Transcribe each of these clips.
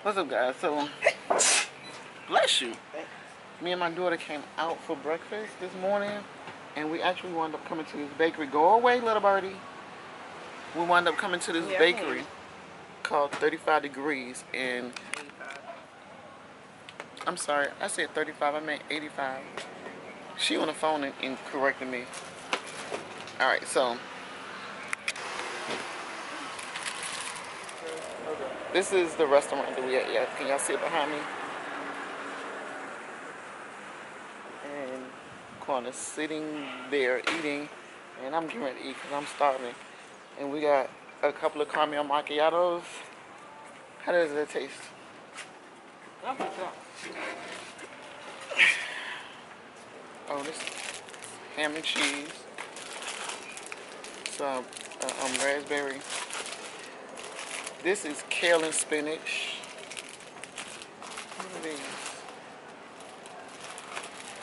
What's up, guys? So, bless you. Me and my daughter came out for breakfast this morning, and we actually wound up coming to this bakery. Go away, little birdie. We wound up coming to this bakery called 35 Degrees, and 85. I'm sorry, I said 35, I meant 85. She on the phone and corrected me. Alright, so this is the restaurant that we at. Yeah, can y'all see it behind me? And Corner sitting there eating, and I'm getting ready to eat because I'm starving. And we got a couple of caramel macchiatos. How does it taste? Oh, this ham and cheese. Some raspberry. This is kale and spinach. What are these?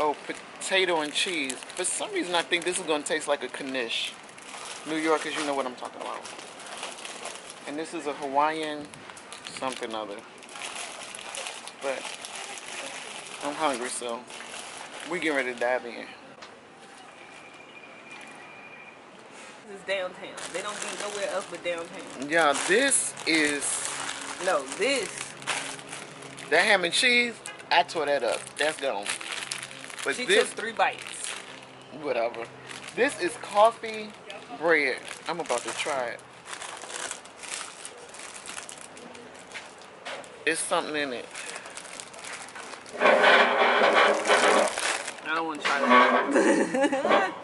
Oh, potato and cheese. For some reason, I think this is going to taste like a knish. New Yorkers, you know what I'm talking about. And this is a Hawaiian something other. But I'm hungry, so we getting ready to dive in. This is downtown. They don't be nowhere else but downtown. Yeah, this is... No, this. That ham and cheese, I tore that up. That's gone. But She this... took 3 bites. Whatever. This is coffee bread. I'm about to try it. It's something in it. I don't want to try that.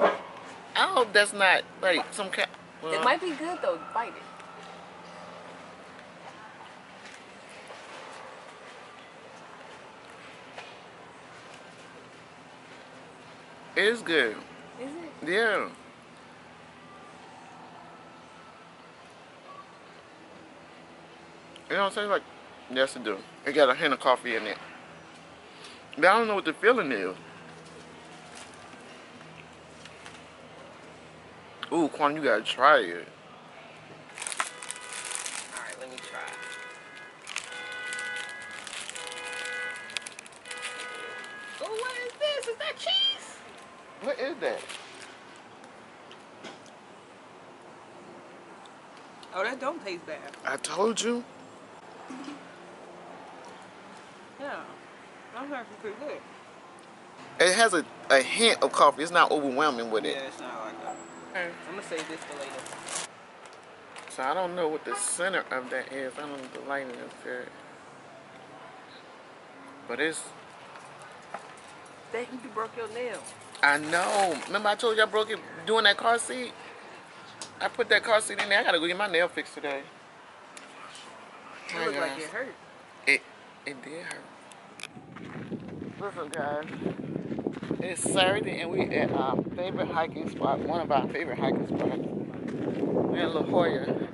I hope that's not like some kind. Well, It might be good though. Bite it. it is good. Is it? Yeah. You know what I'm saying? Like, yes, it do. It got a hint of coffee in it. But I don't know what the feeling is. Ooh, Quan, you gotta try it. Alright, let me try. Oh, what is this? Is that cheese? What is that? Oh, that don't taste bad. I told you. Yeah. I'm actually pretty good. It has a hint of coffee. It's not overwhelming with it. Yeah, it's not like that. Okay. I'm gonna save this for later. So I don't know what the center of that is. I don't know if the lighting is good. But it's... Dang, you broke your nail. I know. Remember I told you I broke it doing that car seat? I put that car seat in there. I gotta go get my nail fixed today. It looked like it hurt. It did hurt. What's up, guys? It's Saturday and we at our favorite hiking spot, one of our favorite hiking spots. We're in La Jolla.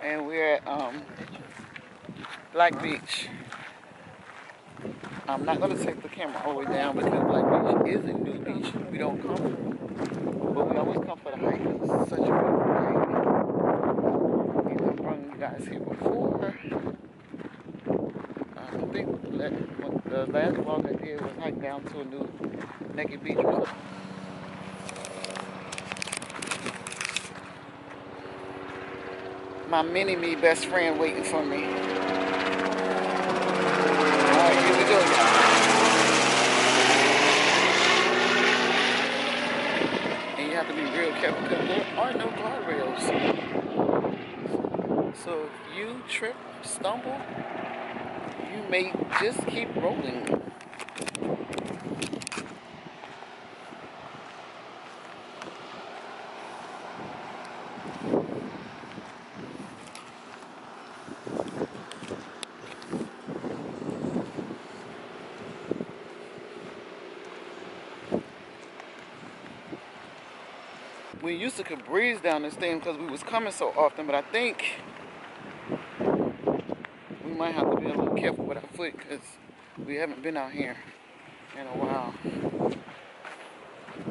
And we're at Black Beach. I'm not going to take the camera all the way down because Black Beach is a new beach we don't come from. But we always come for the hike. It's such a beautiful hike. And I've brought you guys here before. I think the last vlog I did was hike down to a new naked beach or something. My mini-me best friend waiting for me. Alright, here we go, y'all. And you have to be real careful because there are no guardrails. So if you trip, stumble, you may just keep rolling. We used to could breeze down this thing because we was coming so often, but I think we might have to be a little careful with our foot because we haven't been out here in a while.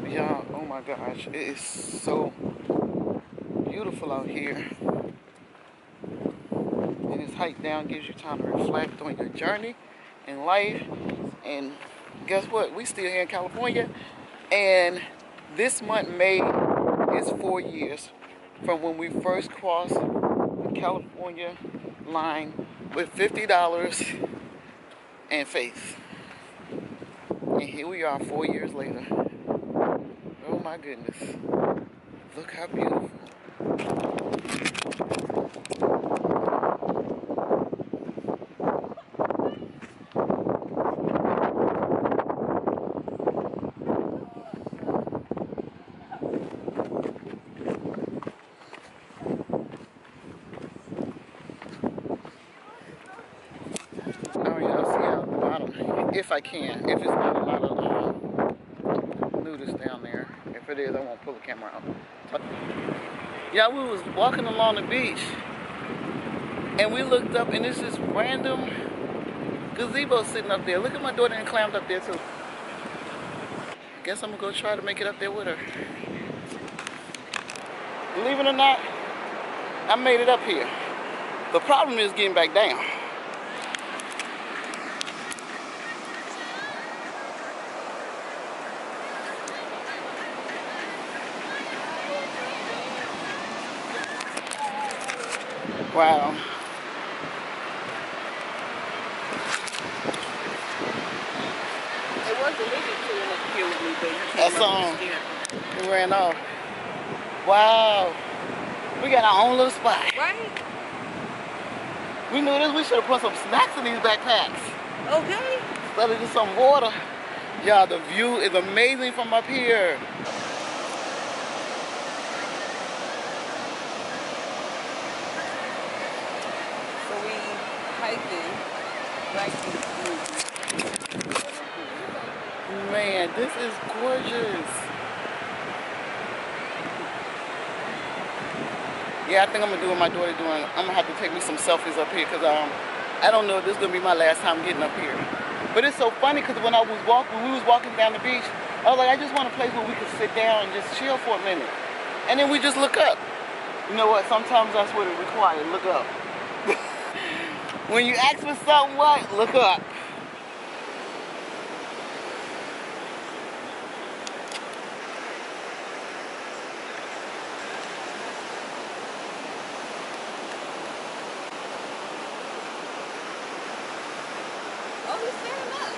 Y'all, oh my gosh, it is so beautiful out here. It is hike down gives you time to reflect on your journey in life. And guess what? We still here in California. And this month, May, is 4 years from when we first crossed the California line with $50 and faith. And here we are 4 years later. Oh my goodness. Look how beautiful. Oh yeah, I'll see out the bottom if I can. If it's not a lot of nudists down there. If it is, I won't pull the camera out. Yeah, we was walking along the beach and we looked up and there's this random gazebo sitting up there. Look at my daughter and climbed up there too. Guess I'm gonna go try to make it up there with her. Believe it or not, I made it up here. The problem is getting back down. Wow. It was illegal to in here with me, but you That came up song, and scared. it ran off. Wow. We got our own little spot. Right? We knew this, we should have put some snacks in these backpacks. Okay. Instead of just some water. Y'all, the view is amazing from up here. So we hiked in right to the Man, this is gorgeous. Yeah, I think I'm gonna do what my daughter doing. I'm gonna have to take me some selfies up here because I don't know if this is gonna be my last time getting up here. But it's so funny because when we was walking down the beach, I was like, I just want a place where we could sit down and just chill for a minute. And then we just look up. You know what? Sometimes that's what it requires. Look up. When you ask for something, what? Look up. Oh, he's standing up.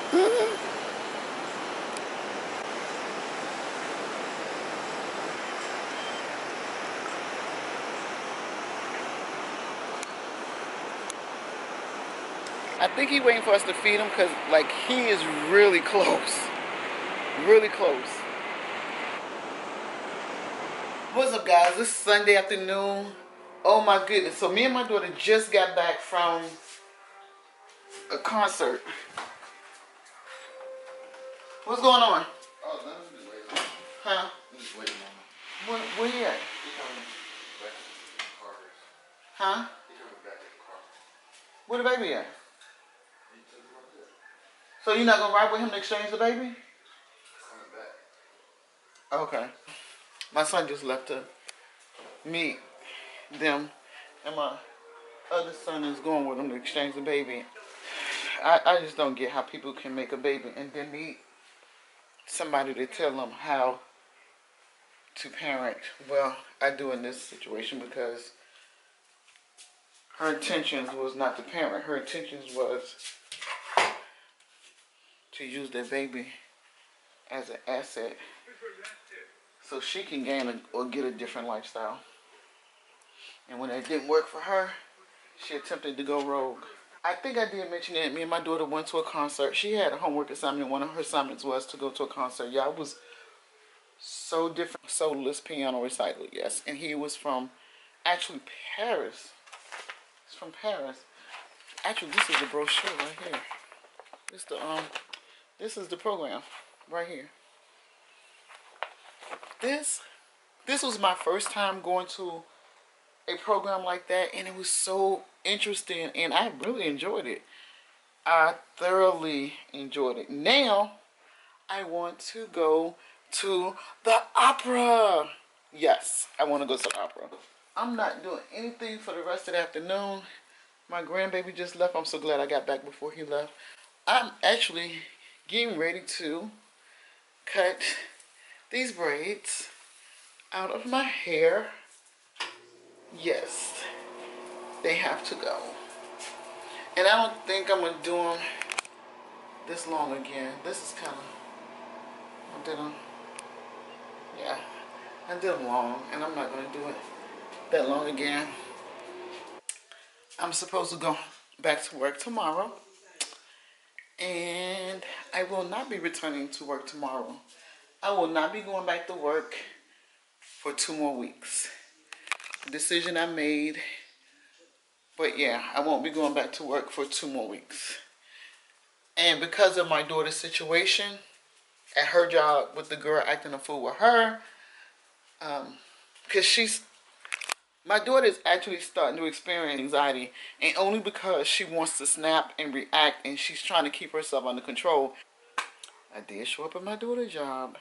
I think he's waiting for us to feed him because, like, he is really close. Really close. What's up, guys? This is Sunday afternoon. Oh, my goodness. So me and my daughter just got back from a concert. What's going on? Oh, no, I'm just waiting on him. Huh? I'm just waiting on him. Where you at? He coming back to the car. Huh? He coming back to the car. Where the baby at? He took him up there. So you're not going to ride with him to exchange the baby? Coming back. Okay. My son just left to meet them, and my other son is going with them to exchange the baby. I just don't get how people can make a baby and then need somebody to tell them how to parent. Well, I do in this situation because her intentions was not to parent. Her intentions was to use their baby as an asset so she can gain or get a different lifestyle. And when it didn't work for her, she attempted to go rogue. I think I did mention that me and my daughter went to a concert. She had a homework assignment. One of her assignments was to go to a concert. Yeah, it was so different. Soloist piano recital, yes. And he was from, actually, Paris. He's from Paris. Actually, this is the brochure right here. This is the program right here. This was my first time going to a program like that, and it was so interesting, and I really enjoyed it. I thoroughly enjoyed it. Now, I want to go to the opera. Yes, I want to go to the opera. I'm not doing anything for the rest of the afternoon. My grandbaby just left. I'm so glad I got back before he left. I'm actually getting ready to cut these braids out of my hair. Yes, they have to go. And I don't think I'm going to do them this long again. This is kind of, I did them, yeah, I did them long, and I'm not going to do it that long again. I'm supposed to go back to work tomorrow, and I will not be returning to work tomorrow. I will not be going back to work for 2 more weeks. Decision I made, but yeah, I won't be going back to work for 2 more weeks. And because of my daughter's situation at her job with the girl acting a fool with her, because my daughter is actually starting to experience anxiety, and only because she wants to snap and react, and she's trying to keep herself under control. I did show up at my daughter's job,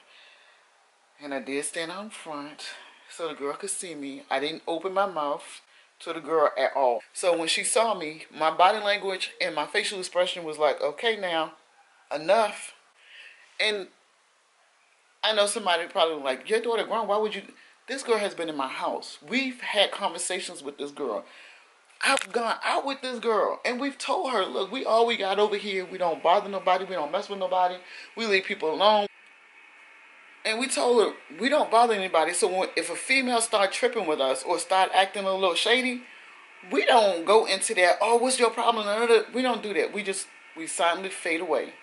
and I did stand out in front so the girl could see me. I didn't open my mouth to the girl at all. So when she saw me, my body language and my facial expression was like, okay, now, enough. And I know somebody probably like, your daughter grown, why would you? This girl has been in my house. We've had conversations with this girl. I've gone out with this girl, and we've told her, look, all we got over here, we don't bother nobody, we don't mess with nobody, we leave people alone. And we told her, we don't bother anybody. So if a female start tripping with us or start acting a little shady, we don't go into that, oh, what's your problem? We don't do that. We silently fade away.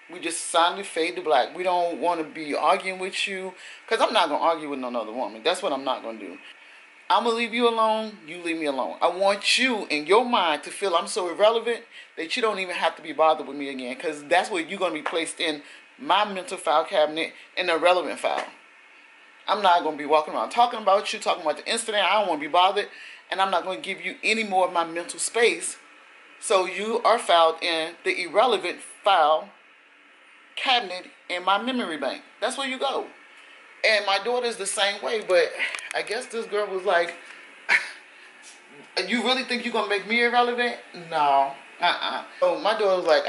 We just silently fade to black. We don't want to be arguing with you, because I'm not going to argue with no other woman. That's what I'm not going to do. I'm going to leave you alone, you leave me alone. I want you in your mind to feel I'm so irrelevant that you don't even have to be bothered with me again, because that's where you're going to be placed in my mental file cabinet, in the irrelevant file. I'm not going to be walking around talking about you, talking about the incident. I don't want to be bothered, and I'm not going to give you any more of my mental space. So you are filed in the irrelevant file cabinet in my memory bank. That's where you go. And my daughter's the same way, but I guess this girl was like, you really think you're going to make me irrelevant? No. So my daughter was like,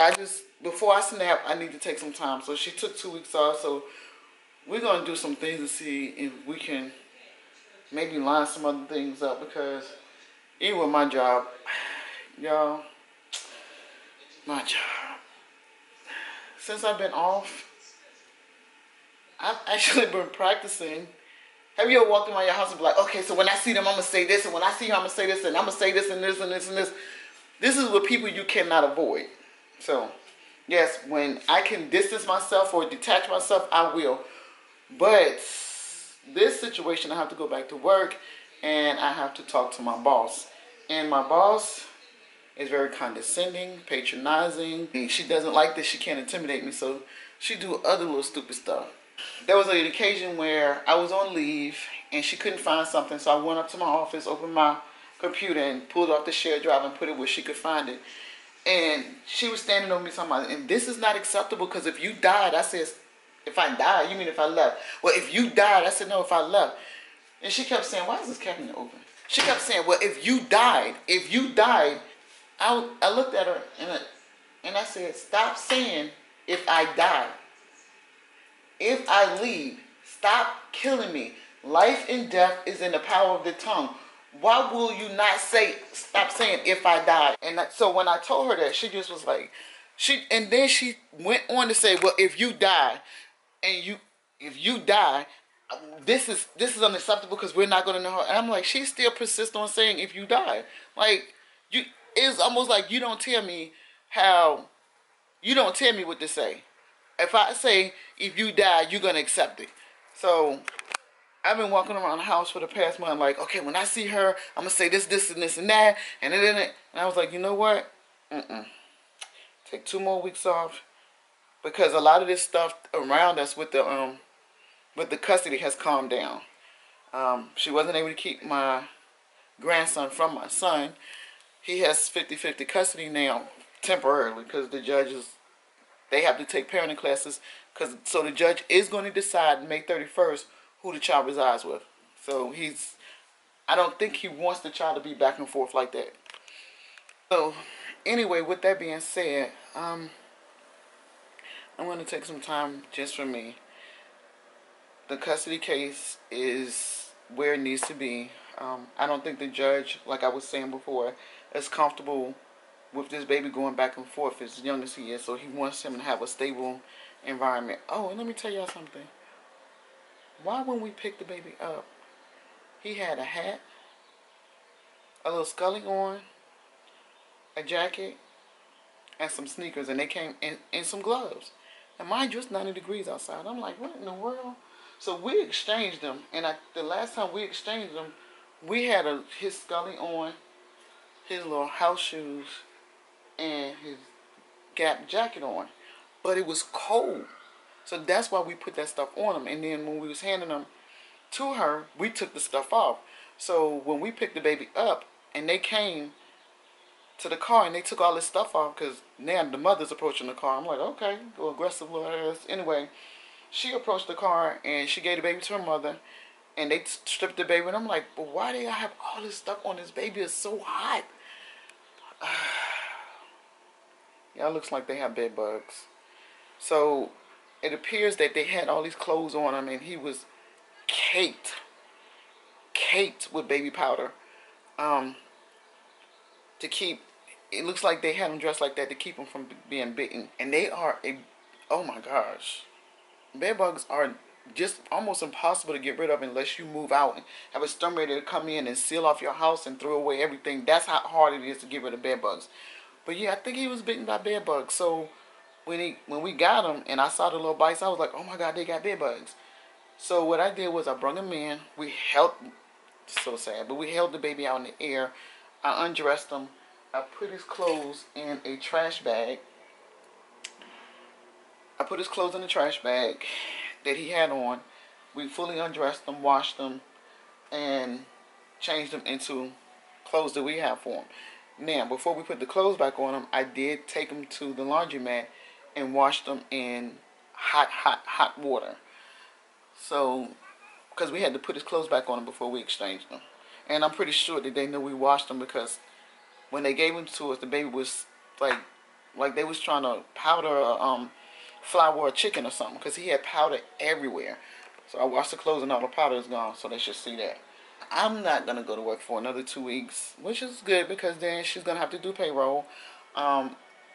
before I snap, I need to take some time. So she took 2 weeks off. So we're going to do some things to see if we can maybe line some other things up, because even with my job, y'all, my job, since I've been off, I've actually been practicing. Have you ever walked around your house and be like, okay, so when I see them, I'm going to say this, and when I see her, I'm going to say this, and I'm going to say this, and this, and this, and this. This is what people you cannot avoid. So, yes, when I can distance myself or detach myself, I will. But this situation, I have to go back to work, and I have to talk to my boss. And my boss is very condescending, patronizing. She doesn't like that she can't intimidate me, so she do other little stupid stuff. There was an occasion where I was on leave, and she couldn't find something, so I went up to my office, opened my computer, and pulled off the shared drive and put it where she could find it. And she was standing over me talking about, and this is not acceptable, because if you died, I said, if I died, you mean if I left? Well, if you died, I said, no, if I left. And she kept saying, why is this cabinet open? She kept saying, well, if you died, I looked at her, and I said, stop saying, if I die. If I leave, stop killing me. Life and death is in the power of the tongue. Why will you not stop saying, if I die? And so when I told her that, she just was like, and then she went on to say, well, if you die, if you die, this is unacceptable, because we're not going to know her. And I'm like, she still persists on saying, if you die. Like, it's almost like you don't tell me what to say. If I say, if you die, you're going to accept it. So I've been walking around the house for the past month like, okay, when I see her, I'm going to say this, this, and this, and that. And I was like, you know what? Take 2 more weeks off. Because a lot of this stuff around us with the custody has calmed down. She wasn't able to keep my grandson from my son. He has 50-50 custody now, temporarily, because the judges, they have to take parenting classes, so the judge is going to decide May 31st who the child resides with. So I don't think he wants the child to be back and forth like that. So, anyway, with that being said, I'm going to take some time just for me. The custody case is where it needs to be. I don't think the judge, like I was saying before, is comfortable with this baby going back and forth as young as he is. So he wants him to have a stable environment. Oh, and let me tell y'all something. Why when we picked the baby up, he had a hat, a little scully on, a jacket, and some sneakers, and they came in some gloves. And mind you, it's 90 degrees outside. I'm like, what in the world? So we exchanged them, and the last time we exchanged them, we had his scully on, his little house shoes, and his Gap jacket on. But it was cold. So that's why we put that stuff on him. And then when we was handing them to her, we took the stuff off. So when we picked the baby up and they came to the car and they took all this stuff off because now the mother's approaching the car. I'm like, okay, go aggressive little ass. Anyway, she approached the car and she gave the baby to her mother and they stripped the baby. And I'm like, but why do y'all have all this stuff on this baby? It's so hot. Y'all looks like they have bed bugs. So it appears that they had all these clothes on him and he was caked with baby powder. To keep, it looks like they had him dressed like that to keep him from being bitten. And they are oh my gosh. Bed bugs are just almost impossible to get rid of unless you move out and have a exterminator to come in and seal off your house and throw away everything. That's how hard it is to get rid of bed bugs. But yeah, I think he was bitten by bed bugs. So when we got him and I saw the little bites, I was like, oh my God, they got bed bugs. So what I did was I brought him in. We held, so sad, but we held the baby out in the air. I undressed him. I put his clothes in a trash bag. I put his clothes in the trash bag that he had on. We fully undressed him, washed him, and changed him into clothes that we have for him. Now, before we put the clothes back on him, I did take him to the laundromat and washed them in hot water. So, because we had to put his clothes back on him before we exchanged them. And I'm pretty sure that they knew we washed them because when they gave him to us, the baby was like they was trying to powder flour or chicken or something because he had powder everywhere. So I washed the clothes and all the powder is gone, so they should see that. I'm not going to go to work for another 2 weeks, which is good because then she's going to have to do payroll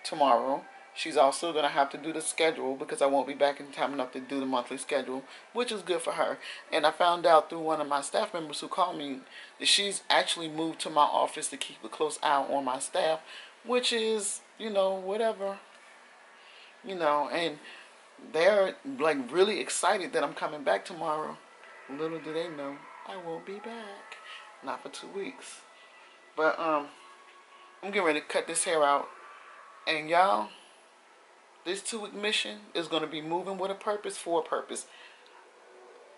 tomorrow. She's also going to have to do the schedule because I won't be back in time enough to do the monthly schedule, which is good for her. And I found out through one of my staff members who called me that she's actually moved to my office to keep a close eye on my staff, which is, whatever, and they're like really excited that I'm coming back tomorrow. Little do they know, I won't be back. Not for 2 weeks. But I'm getting ready to cut this hair out. And y'all, this 2-week mission is going to be moving with a purpose, for a purpose.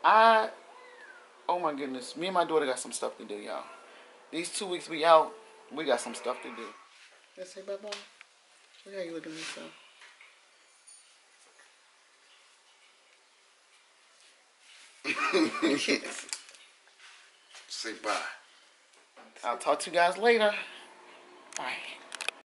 Oh my goodness, me and my daughter got some stuff to do, y'all. These 2 weeks we out, we got some stuff to do. Let's say bye-bye. Look how you looking at yourself. Yes. Say bye. I'll talk to you guys later. Bye.